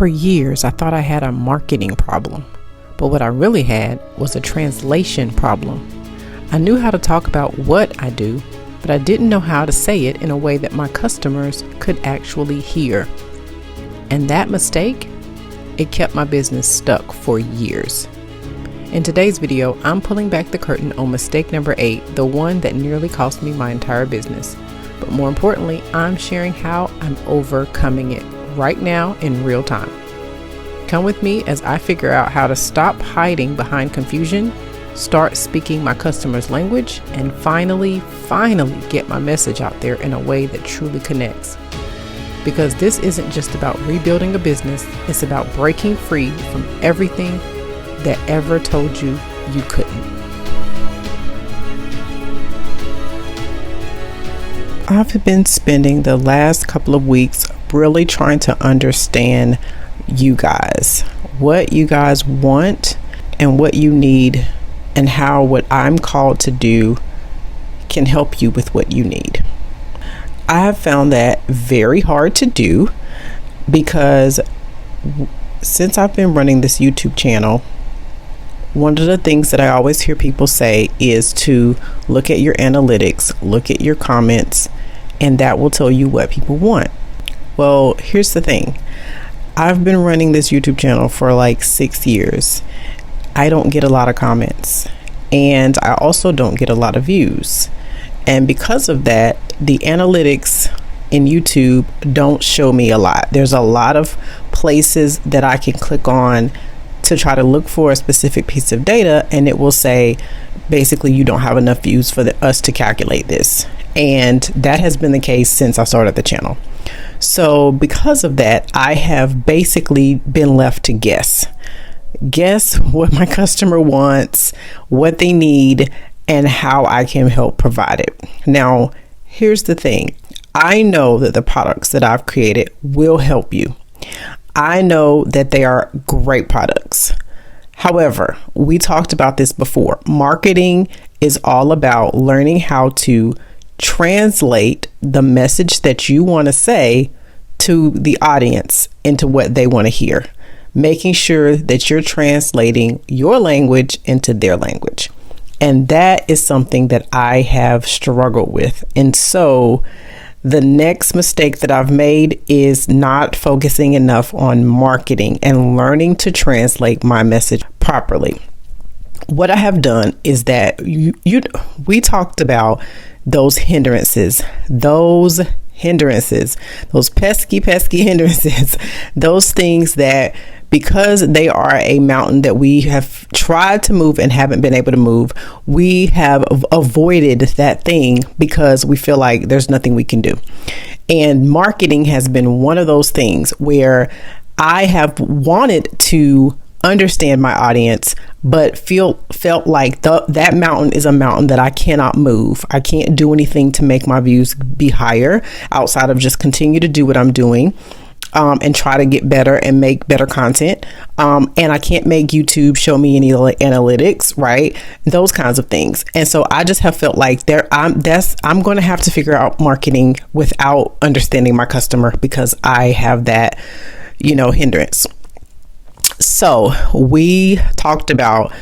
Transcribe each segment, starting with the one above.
For years, I thought I had a marketing problem, but what I really had was a translation problem. I knew how to talk about what I do, but I didn't know how to say it in a way that my customers could actually hear. And that mistake, it kept my business stuck for years. In today's video, I'm pulling back the curtain on mistake number 8, the one that nearly cost me my entire business. But more importantly, I'm sharing how I'm overcoming it right now in real time. Come with me as I figure out how to stop hiding behind confusion, start speaking my customers' language, and finally get my message out there in a way that truly connects. Because this isn't just about rebuilding a business, it's about breaking free from everything that ever told you you couldn't. I've been spending the last couple of weeks really trying to understand you guys, what you guys want and what you need, and how what I'm called to do can help you with what you need. I have found that very hard to do because since I've been running this YouTube channel, one of the things that I always hear people say is to look at your analytics, look at your comments, and that will tell you what people want. Well, here's the thing. I've been running this YouTube channel for like 6 years. I don't get a lot of comments, and I also don't get a lot of views. And because of that, the analytics in YouTube don't show me a lot. There's a lot of places that I can click on to try to look for a specific piece of data, and it will say basically you don't have enough views for us to calculate this. And that has been the case since I started the channel. So because of that, I have basically been left to guess what my customer wants, what they need, and how I can help provide it. Now, here's the thing. I know that the products that I've created will help you. I know that they are great products. However, we talked about this before. Marketing is all about learning how to translate the message that you want to say to the audience into what they want to hear, making sure that you're translating your language into their language. And that is something that I have struggled with. And so the next mistake that I've made is not focusing enough on marketing and learning to translate my message properly. What I have done is that we talked about those hindrances, those pesky hindrances, those things that, because they are a mountain that we have tried to move and haven't been able to move, we have avoided that thing because we feel like there's nothing we can do. And marketing has been one of those things where I have wanted to understand my audience, but felt like that mountain is a mountain that I cannot move. I can't do anything to make my views be higher outside of just continue to do what I'm doing. And try to get better and make better content. And I can't make YouTube show me any analytics, right? Those kinds of things. And so I just have felt like I'm going to have to figure out marketing without understanding my customer because I have that, hindrance. So we talked about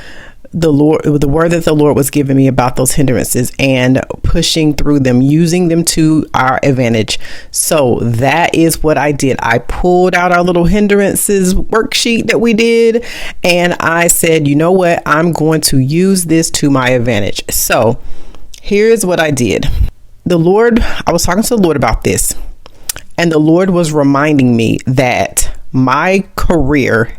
the word that the Lord was giving me about those hindrances and pushing through them, using them to our advantage. So that is what I did. I pulled out our little hindrances worksheet that we did, and I said, you know what? I'm going to use this to my advantage. So here's what I did. I was talking to the Lord about this, and the Lord was reminding me that my career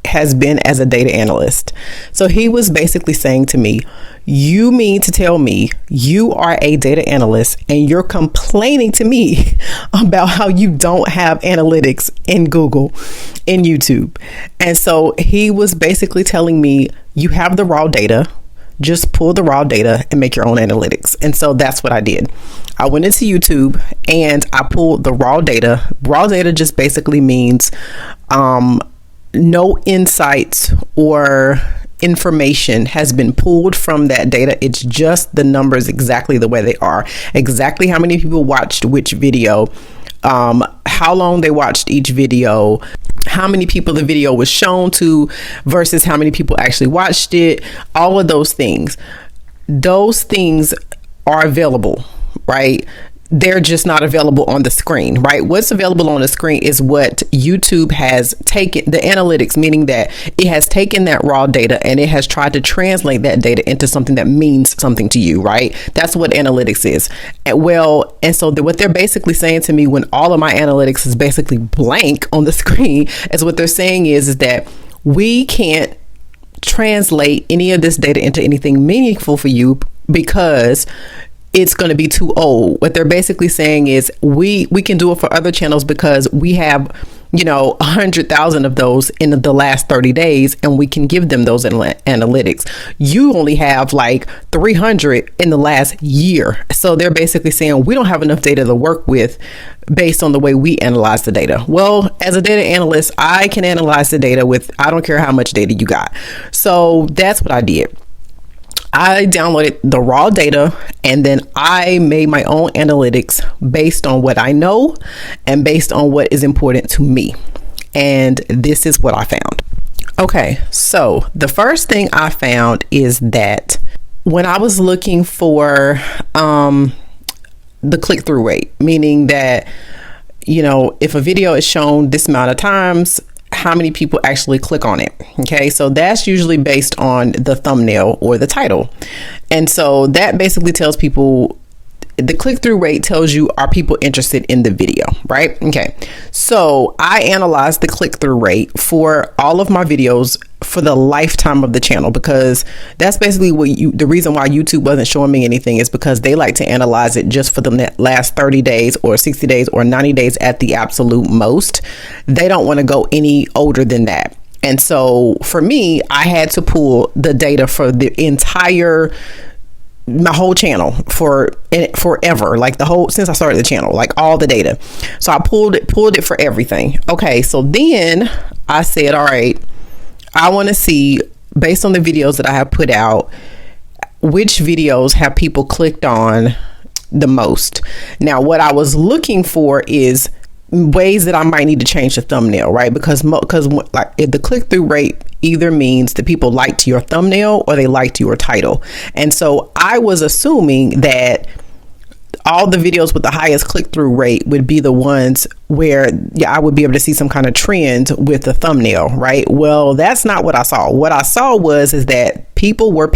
has been as a data analyst. So he was basically saying to me, you mean to tell me you are a data analyst and you're complaining to me about how you don't have analytics in Google, in YouTube? And so he was basically telling me, you have the raw data, just pull the raw data and make your own analytics. And so that's what I did. I went into YouTube and I pulled the raw data. Raw data just basically means no insights or information has been pulled from that data. It's just the numbers exactly the way they are, exactly how many people watched which video, how long they watched each video, how many people the video was shown to versus how many people actually watched it, all of those things. Those things are available, right? They're just not available on the screen, right? What's available on the screen is what YouTube has taken, the analytics, meaning that it has taken that raw data and it has tried to translate that data into something that means something to you, right? That's what analytics is. And so what they're basically saying to me when all of my analytics is basically blank on the screen is what they're saying is that we can't translate any of this data into anything meaningful for you because it's going to be too old. What they're basically saying is we can do it for other channels because we have, 100,000 of those in the last 30 days and we can give them those analytics. You only have like 300 in the last year. So they're basically saying we don't have enough data to work with based on the way we analyze the data. Well, as a data analyst, I can analyze the data I don't care how much data you got. So that's what I did. I downloaded the raw data and then I made my own analytics based on what I know and based on what is important to me. And this is what I found. Okay, so the first thing I found is that when I was looking for the click-through rate, meaning that, if a video is shown this amount of times, how many people actually click on it. Okay, so that's usually based on the thumbnail or the title. And so that basically tells people, the click-through rate tells you, are people interested in the video, right? Okay, so I analyzed the click-through rate for all of my videos for the lifetime of the channel, because that's basically the reason why YouTube wasn't showing me anything is because they like to analyze it just for the last 30 days or 60 days or 90 days at the absolute most. They don't want to go any older than that. And so for me, I had to pull the data for my whole channel for forever, like since I started the channel, like all the data. So I pulled it for everything. Okay, so then I said, all right, I want to see, based on the videos that I have put out, which videos have people clicked on the most. Now, what I was looking for is ways that I might need to change the thumbnail, right? Because like the click-through rate either means that people liked your thumbnail or they liked your title. And so I was assuming that all the videos with the highest click-through rate would be the ones where I would be able to see some kind of trend with the thumbnail, right? Well, that's not what I saw. What I saw is that people were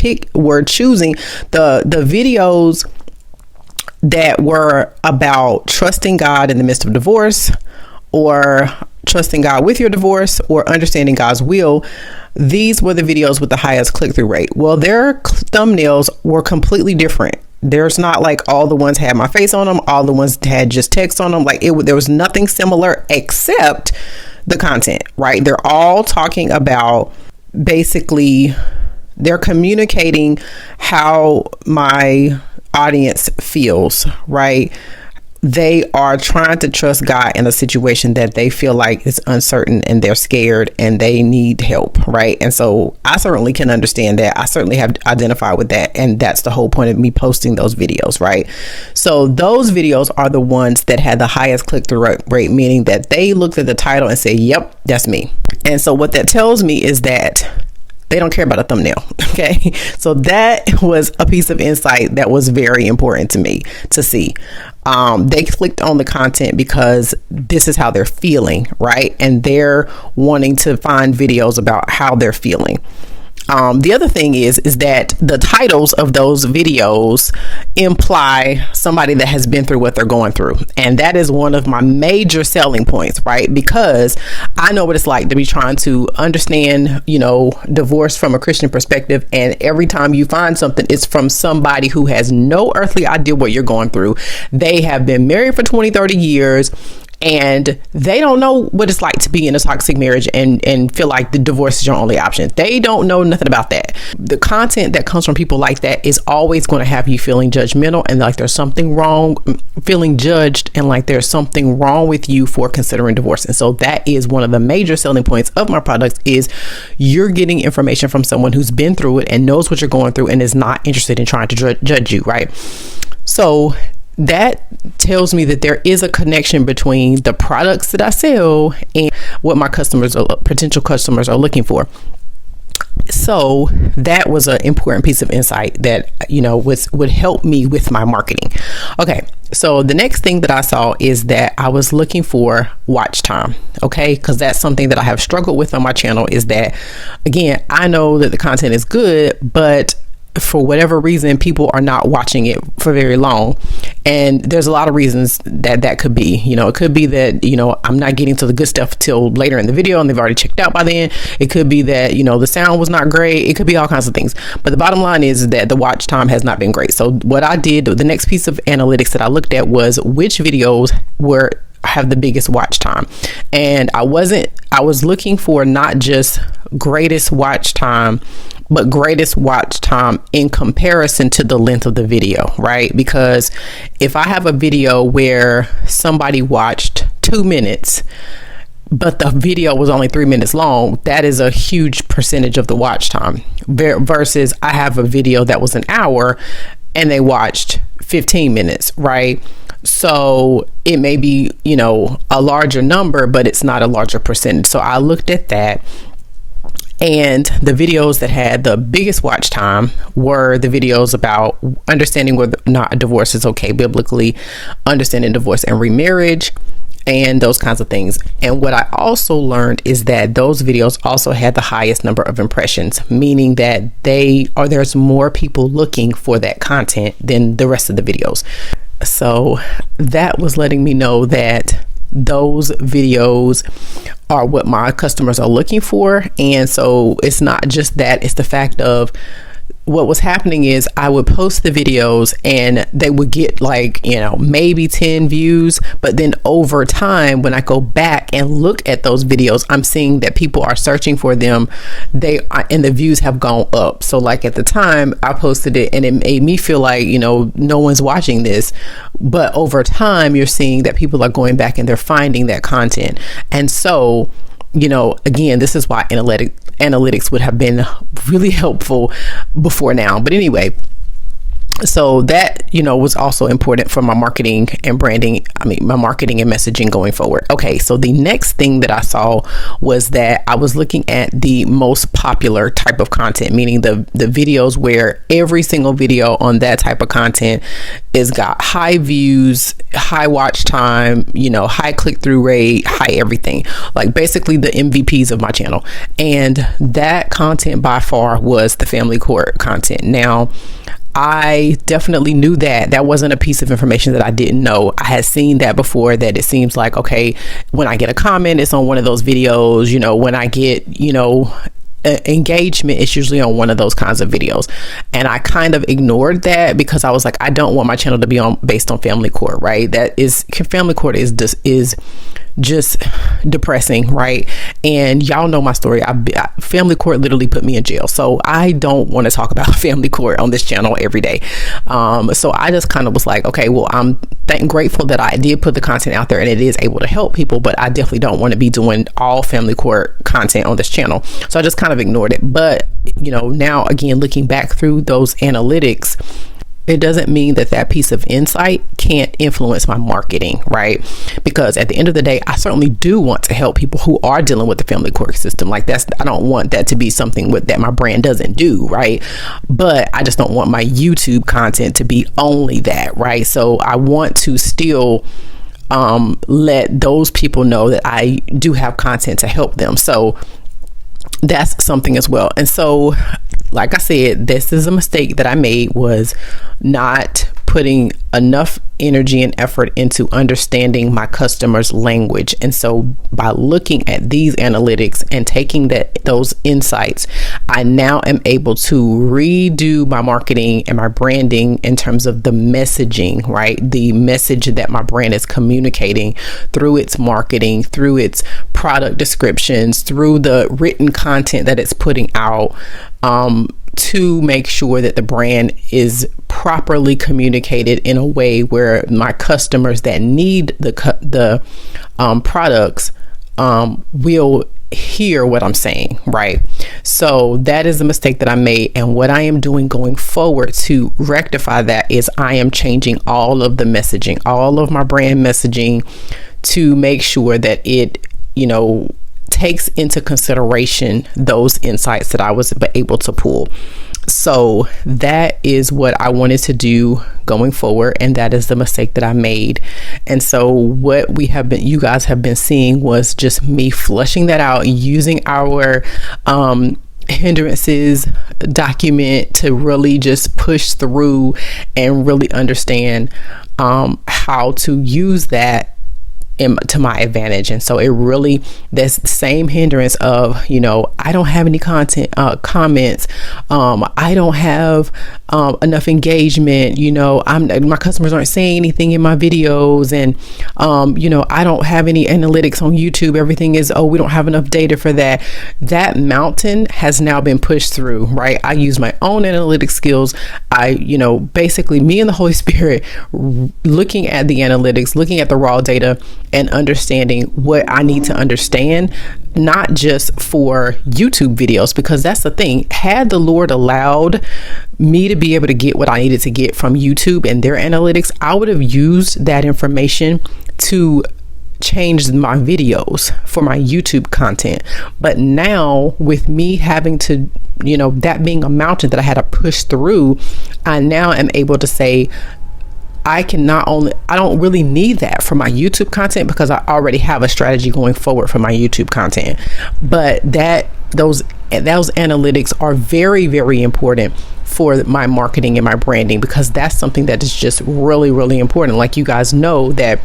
choosing the videos that were about trusting God in the midst of divorce, or trusting God with your divorce, or understanding God's will. These were the videos with the highest click-through rate. Well, their thumbnails were completely different. There's not like all the ones had my face on them, all the ones had just text on them. Like there was nothing similar except the content, right? They're all talking about, basically, they're communicating how my audience feels, right? They are trying to trust God in a situation that they feel like is uncertain and they're scared and they need help, right? And so I certainly can understand that. I certainly have identified with that. And that's the whole point of me posting those videos, right? So those videos are the ones that had the highest click-through rate, meaning that they looked at the title and said, yep, that's me. And so what that tells me is that they don't care about a thumbnail. Okay. So that was a piece of insight that was very important to me to see. They clicked on the content because this is how they're feeling, right? And they're wanting to find videos about how they're feeling. The other thing is that the titles of those videos imply somebody that has been through what they're going through. And that is one of my major selling points, right? Because I know what it's like to be trying to understand, divorce from a Christian perspective. And every time you find something, it's from somebody who has no earthly idea what you're going through. They have been married for 20, 30 years. And they don't know what it's like to be in a toxic marriage and feel like the divorce is your only option. They don't know nothing about that. The content that comes from people like that is always going to have you feeling judgmental and like there's something wrong, feeling judged, and like there's something wrong with you for considering divorce. And so that is one of the major selling points of my products, is you're getting information from someone who's been through it and knows what you're going through and is not interested in trying to judge you, right? So that tells me that there is a connection between the products that I sell and what my potential customers are looking for. So that was an important piece of insight that, would help me with my marketing. Okay, so the next thing that I saw is that I was looking for watch time. Okay, because that's something that I have struggled with on my channel, is that, again, I know that the content is good, but for whatever reason, people are not watching it for very long. And there's a lot of reasons that could be. It could be that, I'm not getting to the good stuff till later in the video and they've already checked out by then. It could be that, the sound was not great. It could be all kinds of things. But the bottom line is that the watch time has not been great. So what I did, the next piece of analytics that I looked at was which videos have the biggest watch time. And I was looking for not just greatest watch time, but greatest watch time in comparison to the length of the video, right? Because if I have a video where somebody watched 2 minutes, but the video was only 3 minutes long, that is a huge percentage of the watch time, versus I have a video that was an hour and they watched 15 minutes, right? So it may be, a larger number, but it's not a larger percentage. So I looked at that. And the videos that had the biggest watch time were the videos about understanding whether or not a divorce is okay biblically, understanding divorce and remarriage, and those kinds of things. And what I also learned is that those videos also had the highest number of impressions, meaning that there's more people looking for that content than the rest of the videos. So that was letting me know that those videos are what my customers are looking for. And so it's not just that, it's the fact of what was happening is I would post the videos and they would get maybe 10 views, but then over time, when I go back and look at those videos, I'm seeing that people are searching for them, and the views have gone up. So like at the time I posted it and it made me feel like, no one's watching this, but over time you're seeing that people are going back and they're finding that content. And so, again, this is why analytics would have been really helpful before now. But anyway, so that, was also important for my marketing and branding. My marketing and messaging going forward. Okay. So the next thing that I saw was that I was looking at the most popular type of content, meaning the videos where every single video on that type of content is got high views, high watch time, high click-through rate, high everything, like basically the MVPs of my channel. And that content by far was the family court content. Now, I definitely knew that wasn't a piece of information that I didn't know. I had seen that before, that it seems like, okay, when I get a comment, it's on one of those videos, when I get, engagement, is usually on one of those kinds of videos. And I kind of ignored that because I was like, I don't want my channel to be based on family court, right? Family court is just depressing, right? And y'all know my story. Family court literally put me in jail. So I don't want to talk about family court on this channel every day. So I just kind of was like, okay, well, I'm grateful that I did put the content out there and it is able to help people, but I definitely don't want to be doing all family court content on this channel. So I just kind of ignored it. But, now again, looking back through those analytics, it doesn't mean that piece of insight can't influence my marketing, right? Because at the end of the day, I certainly do want to help people who are dealing with the family court system. I don't want that to be something that my brand doesn't do, right? But I just don't want my YouTube content to be only that, right? So I want to still let those people know that I do have content to help them. So that's something as well. And so, like I said, this is a mistake that I made, was not putting enough energy and effort into understanding my customers' language. And so by looking at these analytics and taking those insights, I now am able to redo my marketing and my branding in terms of the messaging, right? The message that my brand is communicating through its marketing, through its product descriptions, through the written content that it's putting out, to make sure that the brand is properly communicated in a way where my customers that need the products will hear what I'm saying, right? So that is a mistake that I made. And what I am doing going forward to rectify that is I am changing all of the messaging, all of my brand messaging, to make sure that it, takes into consideration those insights that I was able to pull. So that is what I wanted to do going forward, and that is the mistake that I made. And so what you guys have been seeing was just me flushing that out, using our hindrances document to really just push through and really understand how to use that to my advantage. And so it really, that's the same hindrance of, I don't have any comments. I don't have enough engagement. My customers aren't saying anything in my videos, and I don't have any analytics on YouTube. Everything is, we don't have enough data for that. That mountain has now been pushed through, right? I use my own analytics skills. Basically me and the Holy Spirit looking at the analytics, looking at the raw data, and understanding what I need to understand, not just for YouTube videos, because that's the thing. Had the Lord allowed me to be able to get what I needed to get from YouTube and their analytics, I would have used that information to change my videos for my YouTube content. But now, with me having to, that being a mountain that I had to push through, I now am able to say, I don't really need that for my YouTube content, because I already have a strategy going forward for my YouTube content. But those analytics are very, very important for my marketing and my branding, because that's something that is just really, really important. Like you guys know, that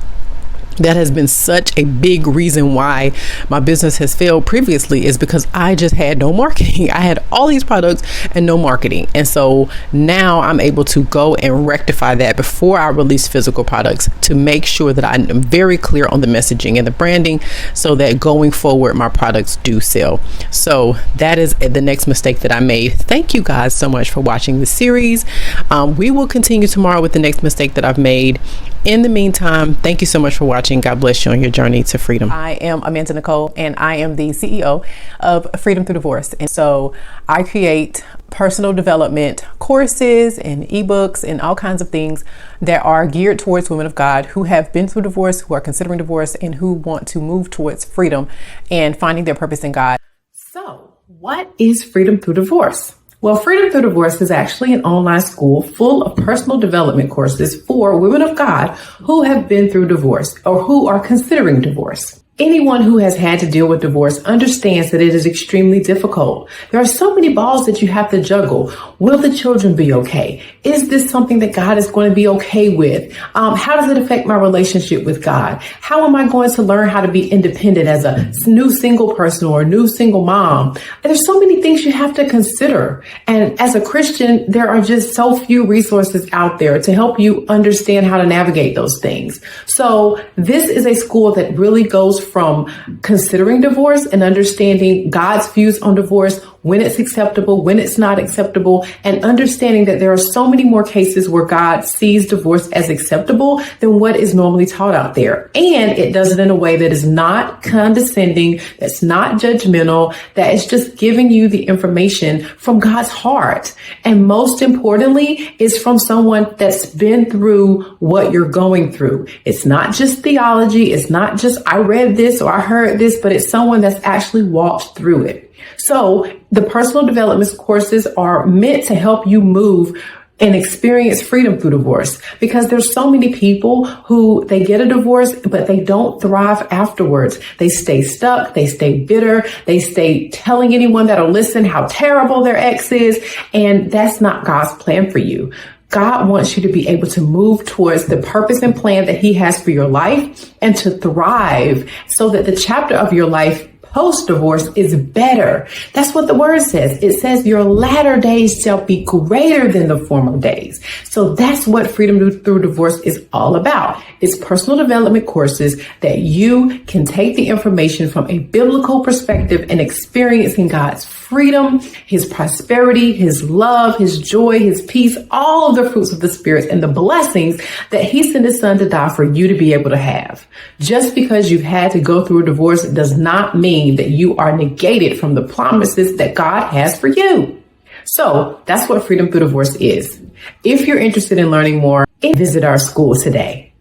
has been such a big reason why my business has failed previously, is because I just had no marketing. I had all these products and no marketing. And so now I'm able to go and rectify that before I release physical products, to make sure that I'm very clear on the messaging and the branding, so that going forward, my products do sell. So that is the next mistake that I made. Thank you guys so much for watching the series. We will continue tomorrow with the next mistake that I've made. In the meantime, thank you so much for watching. God bless you on your journey to freedom. I am Amanda Nicole, and I am the CEO of Freedom Through Divorce. And so I create personal development courses and ebooks and all kinds of things that are geared towards women of God who have been through divorce, who are considering divorce, and who want to move towards freedom and finding their purpose in God. So what is Freedom Through Divorce? Well, Freedom Through Divorce is actually an online school full of personal development courses for women of God who have been through divorce or who are considering divorce. Anyone who has had to deal with divorce understands that it is extremely difficult. There are so many balls that you have to juggle. Will the children be okay? Is this something that God is going to be okay with? How does it affect my relationship with God? How am I going to learn how to be independent as a new single person or a new single mom? And there's so many things you have to consider. And as a Christian, there are just so few resources out there to help you understand how to navigate those things. So this is a school that really goes from considering divorce and understanding God's views on divorce, when it's acceptable, when it's not acceptable, and understanding that there are so many more cases where God sees divorce as acceptable than what is normally taught out there. And it does it in a way that is not condescending, that's not judgmental, that is just giving you the information from God's heart. And most importantly, is from someone that's been through what you're going through. It's not just theology. It's not just, I read this or I heard this, but it's someone that's actually walked through it. So the personal development courses are meant to help you move and experience freedom through divorce, because there's so many people who they get a divorce, but they don't thrive afterwards. They stay stuck. They stay bitter. They stay telling anyone that'll listen how terrible their ex is. And that's not God's plan for you. God wants you to be able to move towards the purpose and plan that He has for your life, and to thrive so that the chapter of your life post-divorce is better. That's what the word says. It says your latter days shall be greater than the former days. So that's what Freedom Through Divorce is all about. It's personal development courses that you can take the information from a biblical perspective and experiencing God's freedom, his prosperity, his love, his joy, his peace, all of the fruits of the Spirit and the blessings that he sent his son to die for you to be able to have. Just because you've had to go through a divorce does not mean that you are negated from the promises that God has for you. So that's what Freedom Through Divorce is. If you're interested in learning more, visit our school today.